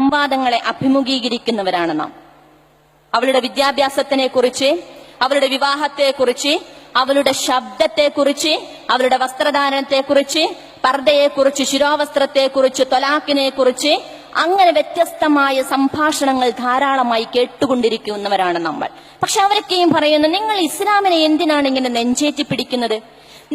സംവാദങ്ങളെ അഭിമുഖീകരിക്കുന്നവരാണ് നാം. അവളുടെ വിദ്യാഭ്യാസത്തിനെ കുറിച്ച്, അവളുടെ വിവാഹത്തെക്കുറിച്ച്, അവളുടെ ശബ്ദത്തെക്കുറിച്ച്, അവളുടെ വസ്ത്രധാരണത്തെക്കുറിച്ച്, പർദ്ദയെക്കുറിച്ച്, ശിരോവസ്ത്രത്തെക്കുറിച്ച്, ത്വലാഖിനെ കുറിച്ച്, അങ്ങനെ വ്യത്യസ്തമായ സംഭാഷണങ്ങൾ ധാരാളമായി കേട്ടുകൊണ്ടിരിക്കുന്നവരാണ് നമ്മൾ. പക്ഷെ അവരൊക്കെയും പറയുന്നു, നിങ്ങൾ ഇസ്ലാമിനെ എന്തിനാണ് ഇങ്ങനെ നെഞ്ചേറ്റി പിടിക്കുന്നത്?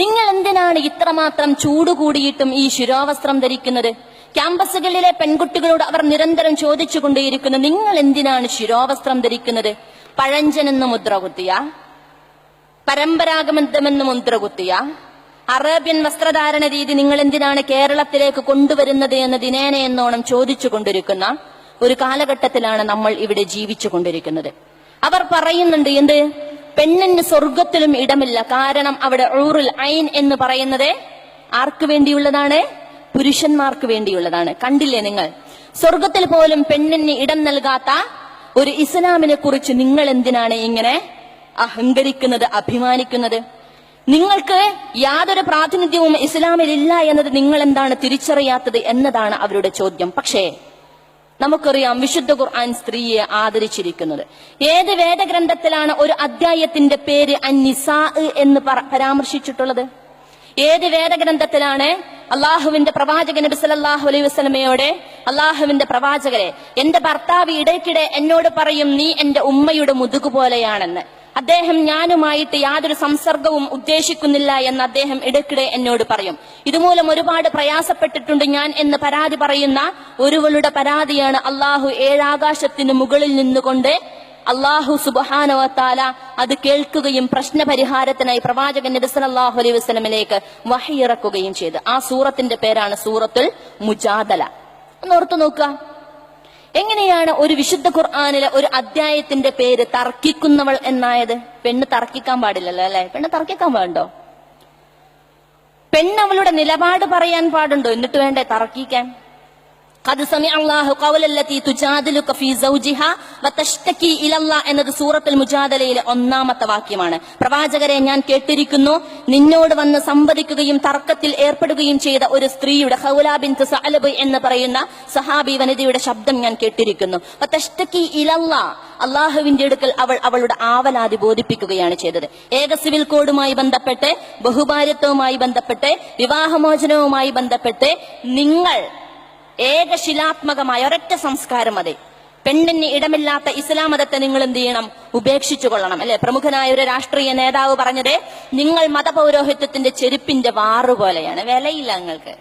നിങ്ങൾ എന്തിനാണ് ഇത്രമാത്രം ചൂടുകൂടിയിട്ടും ഈ ശിരോവസ്ത്രം ധരിക്കുന്നത്? ക്യാമ്പസുകളിലെ പെൺകുട്ടികളോട് അവർ നിരന്തരം ചോദിച്ചുകൊണ്ടേയിരിക്കുന്നു, നിങ്ങൾ എന്തിനാണ് ശിരോവസ്ത്രം ധരിക്കുന്നത്? പഴഞ്ചനെന്ന് മുദ്ര കുത്തിയ, പരമ്പരാഗതമെന്ന് മുദ്ര കുത്തിയ അറേബ്യൻ വസ്ത്രധാരണ രീതി നിങ്ങൾ എന്തിനാണ് കേരളത്തിലേക്ക് കൊണ്ടുവരുന്നത് എന്ന് ദിനേന എന്നോണം ചോദിച്ചുകൊണ്ടിരിക്കുന്ന ഒരു കാലഘട്ടത്തിലാണ് നമ്മൾ ഇവിടെ ജീവിച്ചു കൊണ്ടിരിക്കുന്നത്. അവർ പറയുന്നുണ്ട്, എന്ത്? പെണ്ണിന് സ്വർഗത്തിലും ഇടമില്ല. കാരണം അവിടെ ഊറുൽ ഐൻ എന്ന് പറയുന്നത് ആർക്ക് വേണ്ടിയുള്ളതാണ്? പുരുഷന്മാർക്ക് വേണ്ടിയുള്ളതാണ്. കണ്ടില്ലേ നിങ്ങൾ? സ്വർഗത്തിൽ പോലും പെണ്ണിന് ഇടം നൽകാത്ത ഒരു ഇസ്ലാമിനെ കുറിച്ച് നിങ്ങൾ എന്തിനാണ് ഇങ്ങനെ അഹങ്കരിക്കുന്നത്, അഭിമാനിക്കുന്നത്? നിങ്ങൾക്ക് യാതൊരു പ്രാതിനിധ്യവും ഇസ്ലാമിലില്ല എന്നത് നിങ്ങൾ എന്താണ് തിരിച്ചറിയാത്തത് എന്നതാണ് അവരുടെ ചോദ്യം. പക്ഷേ നമുക്കറിയാം, വിശുദ്ധ ഖുർആൻ സ്ത്രീയെ ആദരിച്ചിരിക്കുന്നത്. ഏത് വേദഗ്രന്ഥത്തിലാണ് ഒരു അധ്യായത്തിന്റെ പേര് അന്നിസാ എന്ന് പരാമർശിച്ചിട്ടുള്ളത്? ഏത് വേദഗ്രന്ഥത്തിലാണ് അള്ളാഹുവിന്റെ പ്രവാചകൻ നബി സല്ലല്ലാഹു അലൈഹി വസല്ലമയോടെ, അള്ളാഹുവിന്റെ പ്രവാചകരെ, എന്റെ ഭർത്താവ് ഇടയ്ക്കിടെ എന്നോട് പറയും, നീ എന്റെ ഉമ്മയുടെ മുതുകു പോലെയാണെന്ന്. അദ്ദേഹം ഞാനുമായിട്ട് യാതൊരു സംസർഗവും ഉദ്ദേശിക്കുന്നില്ല എന്ന് അദ്ദേഹം ഇടയ്ക്കിടെ എന്നോട് പറയും. ഇതുമൂലം ഒരുപാട് പ്രയാസപ്പെട്ടിട്ടുണ്ട് ഞാൻ എന്ന് പരാതി പറയുന്ന ഒരുവളുടെ പരാതിയാണ് അള്ളാഹു ഏഴാകാശത്തിന് മുകളിൽ നിന്നുകൊണ്ട് അള്ളാഹു സുബ്ഹാനഹു വ തആല അത് കേൾക്കുകയും പ്രശ്നപരിഹാരത്തിനായി പ്രവാചകൻ നബി സല്ലല്ലാഹു അലൈഹി വസല്ലമയിലേക്ക് വഹി ഇറക്കുകയും ചെയ്തു. ആ സൂറത്തിന്റെ പേരാണ് സൂറത്തുൽ മുജാദല. ഒന്ന് ഓർത്തു നോക്കുക, എങ്ങനെയാണ് ഒരു വിശുദ്ധ ഖുർആനിലെ ഒരു അധ്യായത്തിന്റെ പേര് തർക്കിക്കുന്നവൾ എന്നായത്? പെണ്ണ് തർക്കിക്കാൻ പാടില്ലല്ലോ, അല്ലെ? പെണ്ണ് തർക്കിക്കാൻ പാടുണ്ടോ? പെണ്ണ് അവളുടെ നിലപാട് പറയാൻ പാടുണ്ടോ? എന്നിട്ട് വേണ്ടേ തർക്കിക്കാൻ? ഖദ് സമിഅ അല്ലാഹു ഖൗലല്ലതി തുജാദിലുക ഫീ സൗജിഹാ വതഷ്തകി ഇലല്ലാഹ് എന്നത് സൂറത്തുൽ മുജാദലയിലെ 1-ാമത്തെ വാക്യമാണ്. പ്രവാചകരെ, ഞാൻ കേട്ടിരിക്കുന്നു, നിന്നോട് വന്ന് സംവദിക്കുകയും തർക്കത്തിൽ ഏർപ്പെടുകയും ചെയ്ത ഒരു സ്ത്രീയുടെ, ഖൗല ബിൻത് സഅലബ് എന്ന് പറയുന്ന സഹാബി വനിതയുടെ ശബ്ദം ഞാൻ കേട്ടിരിക്കുന്നു. വതഷ്തകി ഇലല്ലാഹ്, അള്ളാഹുവിന്റെ അടുക്കൽ അവൾ അവളുടെ ആവലാതി ബോധിപ്പിക്കുകയാണ് ചെയ്തത്. ഏക സിവിൽ കോഡുമായി ബന്ധപ്പെട്ട്, ബഹുഭാര്യത്വവുമായി ബന്ധപ്പെട്ട്, വിവാഹമോചനവുമായി ബന്ധപ്പെട്ട് നിങ്ങൾ ഏകശിലാത്മകമായ ഒരൊറ്റ സംസ്കാരം, അതെ, പെണ്ണിന് ഇടമില്ലാത്ത ഇസ്ലാം മതത്തെ നിങ്ങൾ എന്ത് ചെയ്യണം? ഉപേക്ഷിച്ചു കൊള്ളണം, അല്ലെ? പ്രമുഖനായ ഒരു രാഷ്ട്രീയ നേതാവ് പറഞ്ഞത്, നിങ്ങൾ മതപൗരോഹിത്യത്തിന്റെ ചെരുപ്പിന്റെ വാറു പോലെയാണ്, വിലയില്ല നിങ്ങൾക്ക്,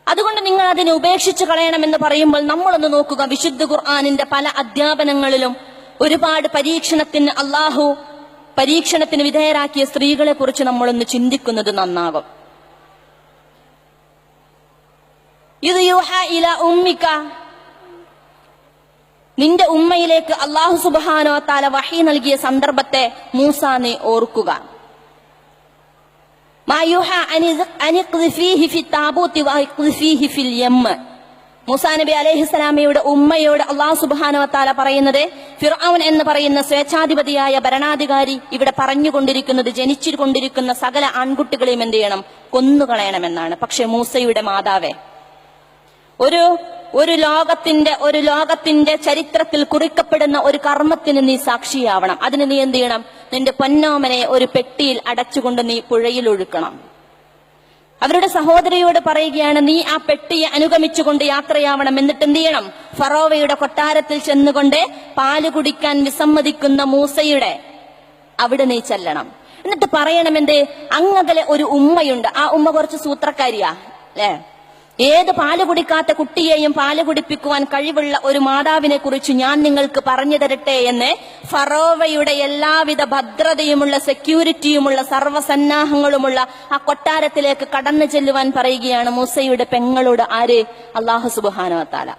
അതുകൊണ്ട് നിങ്ങൾ അതിനെ ഉപേക്ഷിച്ചു കളയണമെന്ന് പറയുമ്പോൾ നമ്മളൊന്ന് നോക്കുക, വിശുദ്ധ ഖുർആനിന്റെ പല അധ്യാപനങ്ങളിലും ഒരുപാട് അള്ളാഹു പരീക്ഷണത്തിന് വിധേയരാക്കിയ സ്ത്രീകളെ കുറിച്ച് നമ്മളൊന്ന് ചിന്തിക്കുന്നത് നന്നാകും. ഇത് യൂഹ ഇല ഉമ്മിക, നിന്റെ ഉമ്മയിലേക്ക് അല്ലാഹു സുബ്ഹാനഹു വ തആല വഹി നൽകിയ സന്ദർഭത്തെ മൂസ നീ ഓർക്കുക. മാ യൂഹ അനിഖ്ദിഫീഹി ഫി താബൂതി വഖ്ദിഫീഹി ഫിൽ യം. മൂസാ നബി അലൈഹിസ്സലാമയുടെ ഉമ്മയോട് അല്ലാഹു സുബ്ഹാനഹു വ തആല പറയുന്നത്, ഫിർഔൻ എന്ന് പറയുന്ന സ്വേച്ഛാധിപതിയായ ഭരണാധികാരി ഇവിടെ പറഞ്ഞുകൊണ്ടിരിക്കുന്നത്, ജനിച്ചുകൊണ്ടിരിക്കുന്ന സകല ആൺകുട്ടികളെയും എന്ത് ചെയ്യണം? കൊന്നുകളയണമെന്നാണ്. പക്ഷെ മൂസയുടെ മാതാവേ, ഒരു ലോകത്തിന്റെ ചരിത്രത്തിൽ കുറിക്കപ്പെടുന്ന ഒരു കർമ്മത്തിന് നീ സാക്ഷിയാവണം. അതിന് നീ എന്ത് ചെയ്യണം? നിന്റെ പൊന്നോമനെ ഒരു പെട്ടിയിൽ അടച്ചുകൊണ്ട് നീ പുഴയിൽ ഒഴുക്കണം. അവരുടെ സഹോദരിയോട് പറയുകയാണ്, നീ ആ പെട്ടിയെ അനുഗമിച്ചുകൊണ്ട് യാത്രയാവണം. എന്നിട്ട് എന്ത് ചെയ്യണം? ഫറോവയുടെ കൊട്ടാരത്തിൽ ചെന്നുകൊണ്ട് പാല് കുടിക്കാൻ വിസമ്മതിക്കുന്ന മൂസയുടെ അവിടെ നീ ചെല്ലണം. എന്നിട്ട് പറയണം, എന്തേ? അങ്ങകലെ ഒരു ഉമ്മയുണ്ട്, ആ ഉമ്മ കുറച്ച് സൂത്രക്കാരിയാ, അല്ലേ? ഏത് പാല് കുടിക്കാത്ത കുട്ടിയെയും പാല് കുടിപ്പിക്കുവാൻ കഴിവുള്ള ഒരു മാതാവിനെ കുറിച്ച് ഞാൻ നിങ്ങൾക്ക് പറഞ്ഞു തരട്ടെ എന്ന് ഫറോവയുടെ എല്ലാവിധ ഭദ്രതയുമുള്ള, സെക്യൂരിറ്റിയുമുള്ള, സർവ്വസന്നാഹങ്ങളുമുള്ള ആ കൊട്ടാരത്തിലേക്ക് കടന്നു ചെല്ലുവാൻ പറയുകയാണ് മൂസയുടെ പെങ്ങളോട്. ആര്? അല്ലാഹു സുബ്ഹാനഹു വ തആല.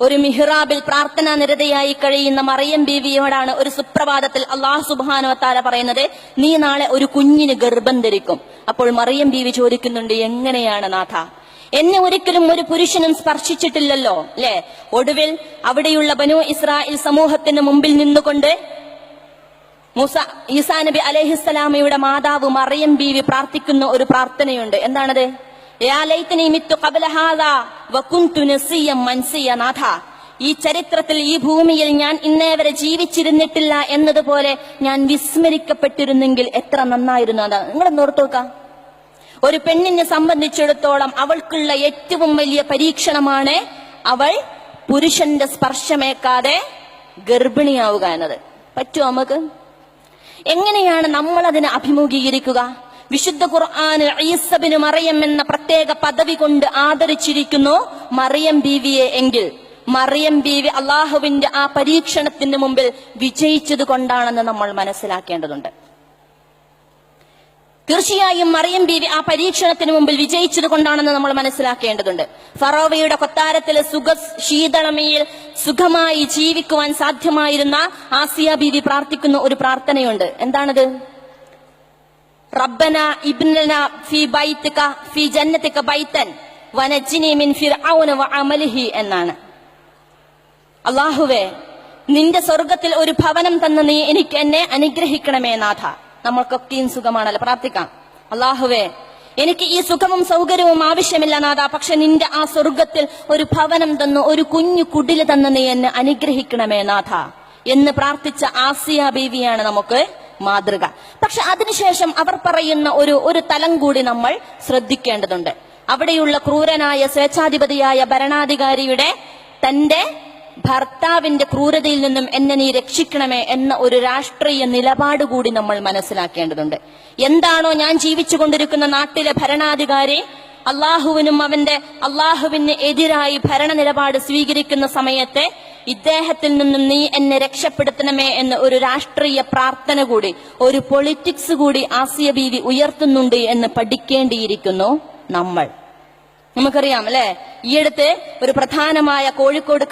ഒരു മിഹ്റാബിൽ പ്രാർത്ഥനാ നിരതയായി കഴിയുന്ന മറിയം ബീവിയോടാണ് ഒരു സുപ്രഭാതത്തിൽ അല്ലാഹു സുബ്ഹാനഹു വ തആല പറയുന്നത്, നീ നാളെ ഒരു കുഞ്ഞിന് ഗർഭം ധരിക്കും. അപ്പോൾ മറിയം ബീവി ചോദിക്കുന്നുണ്ട്, എങ്ങനെയാണ് നാഥ? എന്നെ ഒരിക്കലും ഒരു പുരുഷനും സ്പർശിച്ചിട്ടില്ലല്ലോ, അല്ലെ? ഒടുവിൽ അവിടെയുള്ള ബനൂ ഇസ്രായേൽ സമൂഹത്തിന് മുമ്പിൽ നിന്നുകൊണ്ട് ഈസാ നബി അലൈഹിസ്സലാമയുടെ മാതാവ് മറിയം ബീവി പ്രാർത്ഥിക്കുന്ന ഒരു പ്രാർത്ഥനയുണ്ട്. എന്താണത്? യാ ലൈതനി മിത്തു ഖബ്ല ഹാദാ വകുന്തു നസിയ്യൻ മൻസിയ. നാഥ, ഈ ചരിത്രത്തിൽ ഈ ഭൂമിയിൽ ഞാൻ ഇന്നേ വരെ ജീവിച്ചിരുന്നിട്ടില്ല എന്നതുപോലെ ഞാൻ വിസ്മരിക്കപ്പെട്ടിരുന്നെങ്കിൽ എത്ര നന്നായിരുന്നു. അതാ നിങ്ങളൊന്ന് ഓർത്തു നോക്കാം. ഒരു പെണ്ണിനെ സംബന്ധിച്ചിടത്തോളം അവൾക്കുള്ള ഏറ്റവും വലിയ പരീക്ഷണമാണ് അവൾ പുരുഷന്റെ സ്പർശമേക്കാതെ ഗർഭിണിയാവുക എന്നത്. പറ്റുമോ നമുക്ക്? എങ്ങനെയാണ് നമ്മൾ അതിനെ അഭിമുഖീകരിക്കുക? വിശുദ്ധ ഖുർആൻ ഈസ ബിനു മറിയം എന്ന പ്രത്യേക പദവി കൊണ്ട് ആദരിച്ചിരിക്കുന്നു മറിയം ബീവിയെ. എങ്കിൽ മറിയം ബീവി അള്ളാഹുവിന്റെ ആ പരീക്ഷണത്തിന് മുമ്പിൽ വിജയിച്ചത് കൊണ്ടാണെന്ന് നമ്മൾ മനസ്സിലാക്കേണ്ടതുണ്ട്. തീർച്ചയായും മറിയം ബീവി ആ പരീക്ഷണത്തിന് മുമ്പിൽ വിജയിച്ചത് കൊണ്ടാണെന്ന് നമ്മൾ മനസ്സിലാക്കേണ്ടതുണ്ട്. ഫറോവയുടെ കൊട്ടാരത്തിലെ ശീതളമയിൽ സുഖമായി ജീവിക്കുവാൻ സാധ്യമായിരുന്ന ആസിയ ബീവി പ്രാർത്ഥിക്കുന്ന ഒരു പ്രാർത്ഥനയുണ്ട്. എന്താണത്? റബ്ബന ഇബ്നന ഫീ ബൈതിക ഫീ ജന്നതിക ബൈതൻ വനജ്നി മിൻ ഫിർഔന വഅമലിഹി എന്നാണ്. അല്ലാഹുവേ, നിന്റെ സ്വർഗത്തിൽ ഒരു ഭവനം തന്ന നീ എനിക്ക് എന്നെ അനുഗ്രഹിക്കണമേ നാഥ. നമ്മൾക്കൊക്കെയും സുഖമാണല്ലോ, പ്രാർത്ഥിക്കാം. അല്ലാഹുവേ, എനിക്ക് ഈ സുഖവും സൗകര്യവും ആവശ്യമില്ല നാഥ, പക്ഷെ നിന്റെ ആ സ്വർഗത്തിൽ ഒരു ഭവനം തന്നു, ഒരു കുഞ്ഞു കുടില് തന്ന നീ എന്നെ അനുഗ്രഹിക്കണമേ നാഥ എന്ന് പ്രാർത്ഥിച്ച ആസിയ ബീവിയാണ് നമുക്ക് മാതൃക. പക്ഷെ അതിനുശേഷം അവർ പറയുന്ന ഒരു തലം കൂടി നമ്മൾ ശ്രദ്ധിക്കേണ്ടതുണ്ട്. അവിടെയുള്ള ക്രൂരനായ സ്വേച്ഛാധിപതിയായ ഭരണാധികാരിയുടെ തന്റെ ഭർത്താവിന്റെ ക്രൂരതയിൽ നിന്നും എന്നെ നീ രക്ഷിക്കണമേ എന്ന ഒരു രാഷ്ട്രീയ നിലപാട് കൂടി നമ്മൾ മനസ്സിലാക്കേണ്ടതുണ്ട്. എന്താണോ ഞാൻ ജീവിച്ചുകൊണ്ടിരിക്കുന്ന നാട്ടിലെ ഭരണാധികാരി അള്ളാഹുവിന് എതിരായി ഭരണ നിലപാട് സ്വീകരിക്കുന്ന സമയത്ത് ഇദ്ദേഹത്തിൽ നിന്നും നീ എന്നെ രക്ഷപ്പെടുത്തണമേ എന്ന ഒരു രാഷ്ട്രീയ പ്രാർത്ഥന കൂടി, ഒരു പൊളിറ്റിക്സ് കൂടി ആസിയ ബീവി ഉയർത്തുന്നുണ്ട് എന്ന് പഠിക്കേണ്ടിയിരിക്കുന്നു നമ്മൾ. നമുക്കറിയാം അല്ലെ, ഈയടുത്ത് ഒരു പ്രധാനമായ കോഴിക്കോട്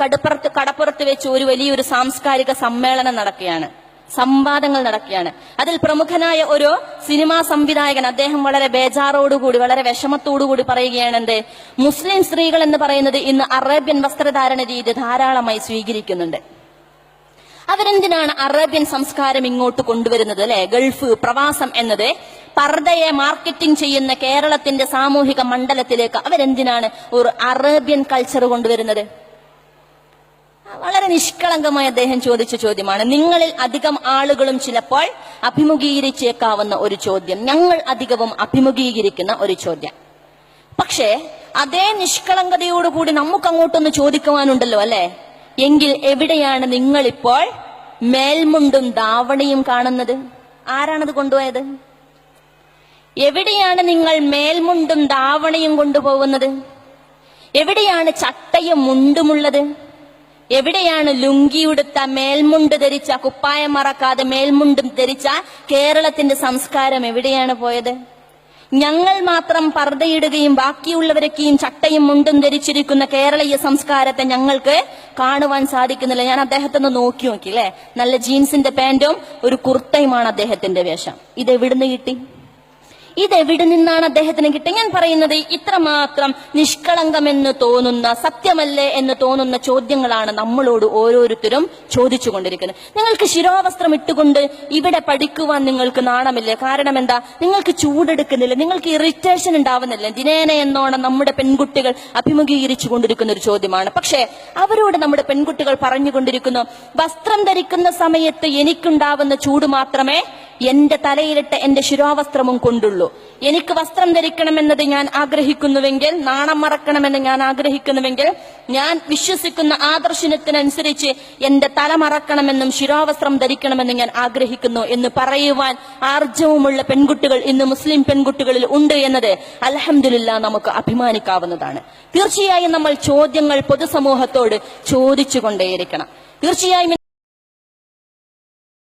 കടപ്പുറത്ത് വെച്ച് ഒരു വലിയൊരു സാംസ്കാരിക സമ്മേളനം നടക്കുകയാണ്, സംവാദങ്ങൾ നടക്കുകയാണ്. അതിൽ പ്രമുഖനായ ഒരു സിനിമാ സംവിധായകൻ അദ്ദേഹം വളരെ ബേജാറോടുകൂടി, വളരെ വിഷമത്തോടുകൂടി പറയുകയാണ്, എന്ത്, മുസ്ലിം സ്ത്രീകൾ എന്ന് പറയുന്നത് ഇന്ന് അറേബ്യൻ വസ്ത്രധാരണ രീതി ധാരാളമായി സ്വീകരിക്കുന്നുണ്ട്. അവരെന്തിനാണ് അറേബ്യൻ സംസ്കാരം ഇങ്ങോട്ട് കൊണ്ടുവരുന്നത്? അല്ലെ, ഗൾഫ് പ്രവാസം എന്നത് പർദ്ദയെ മാർക്കറ്റിംഗ് ചെയ്യുന്ന കേരളത്തിന്റെ സാമൂഹിക മണ്ഡലത്തിലേക്ക് അവരെന്തിനാണ് ഒരു അറേബ്യൻ കൾച്ചർ കൊണ്ടുവരുന്നത്? വളരെ നിഷ്കളങ്കമായി അദ്ദേഹം ചോദിച്ച ചോദ്യമാണ്. നിങ്ങളിൽ അധികം ആളുകളും ചിലപ്പോൾ അഭിമുഖീകരിച്ചേക്കാവുന്ന ഒരു ചോദ്യം, ഞങ്ങൾ അധികവും അഭിമുഖീകരിക്കുന്ന ഒരു ചോദ്യം. പക്ഷേ അതേ നിഷ്കളങ്കതയോടുകൂടി നമുക്ക് അങ്ങോട്ടൊന്ന് ചോദിക്കുവാനുണ്ടല്ലോ അല്ലെ. എങ്കിൽ എവിടെയാണ് നിങ്ങളിപ്പോൾ മേൽമുണ്ടും ധാവണിയും കാണുന്നത്? ആരാണത് കൊണ്ടുപോയത്? എവിടെയാണ് നിങ്ങൾ മേൽമുണ്ടും ധാവണിയും കൊണ്ടുപോകുന്നത്? എവിടെയാണ് ചട്ടയും മുണ്ടുമുള്ളത്? എവിടെയാണ് ലുങ്കിയുടുത്ത, മേൽമുണ്ട് ധരിച്ച, കുപ്പായം മറക്കാതെ മേൽമുണ്ടും ധരിച്ച കേരളത്തിന്റെ സംസ്കാരം എവിടെയാണ് പോയത്? ഞങ്ങൾ മാത്രം പർദ്ദയിടുകയും ബാക്കിയുള്ളവരൊക്കെയും ചട്ടയും മുണ്ടും ധരിച്ചിരിക്കുന്ന കേരളീയ സംസ്കാരത്തെ ഞങ്ങൾക്ക് കാണുവാൻ സാധിക്കുന്നില്ല. ഞാൻ അദ്ദേഹത്തെ ഒന്ന് നോക്കി അല്ലെ, നല്ല ജീൻസിന്റെ പാന്റും ഒരു കുർത്തയുമാണ് അദ്ദേഹത്തിന്റെ വേഷം. ഇതെവിടുന്ന് കിട്ടി? ഇതെവിടെ നിന്നാണ് അദ്ദേഹത്തിന് കിട്ടുക? ഞാൻ പറയുന്നത് ഇത്രമാത്രം നിഷ്കളങ്കമെന്ന് തോന്നുന്ന, സത്യമല്ലേ എന്ന് തോന്നുന്ന ചോദ്യങ്ങളാണ് നമ്മളോട് ഓരോരുത്തരും ചോദിച്ചുകൊണ്ടിരിക്കുന്നത്. നിങ്ങൾക്ക് ശിരോവസ്ത്രം ഇട്ടുകൊണ്ട് ഇവിടെ പഠിക്കുവാൻ നിങ്ങൾക്ക് നാണമില്ലേ? കാരണം എന്താ? നിങ്ങൾക്ക് ചൂടെടുക്കുന്നില്ല, നിങ്ങൾക്ക് ഇറിറ്റേഷൻ ഉണ്ടാവുന്നില്ല. ദിനേന എന്നോണം നമ്മുടെ പെൺകുട്ടികൾ അഭിമുഖീകരിച്ചു കൊണ്ടിരിക്കുന്ന ഒരു ചോദ്യമാണ്. പക്ഷേ അവരോട് നമ്മുടെ പെൺകുട്ടികൾ പറഞ്ഞുകൊണ്ടിരിക്കുന്നു, വസ്ത്രം ധരിക്കുന്ന സമയത്ത് എനിക്കുണ്ടാവുന്ന ചൂട് മാത്രമേ എന്റെ തലയിലിട്ട് എന്റെ ശിരോവസ്ത്രവും കൊണ്ടുള്ളൂ. എനിക്ക് വസ്ത്രം ധരിക്കണമെന്നത് ഞാൻ ആഗ്രഹിക്കുന്നുവെങ്കിൽ, നാണം മറക്കണമെന്ന് ഞാൻ ആഗ്രഹിക്കുന്നുവെങ്കിൽ, ഞാൻ വിശ്വസിക്കുന്ന ആദർശനത്തിനനുസരിച്ച് എന്റെ തല മറക്കണമെന്നും ശിരോവസ്ത്രം ധരിക്കണമെന്നും ഞാൻ ആഗ്രഹിക്കുന്നു എന്ന് പറയുവാൻ ആർജവുമുള്ള പെൺകുട്ടികൾ ഇന്ന് മുസ്ലിം പെൺകുട്ടികളിൽ ഉണ്ട് എന്നത് അൽഹംദുലില്ലാ നമുക്ക് അഭിമാനിക്കാവുന്നതാണ്. തീർച്ചയായും നമ്മൾ ചോദ്യങ്ങൾ പൊതുസമൂഹത്തോട് ചോദിച്ചുകൊണ്ടേയിരിക്കണം. തീർച്ചയായും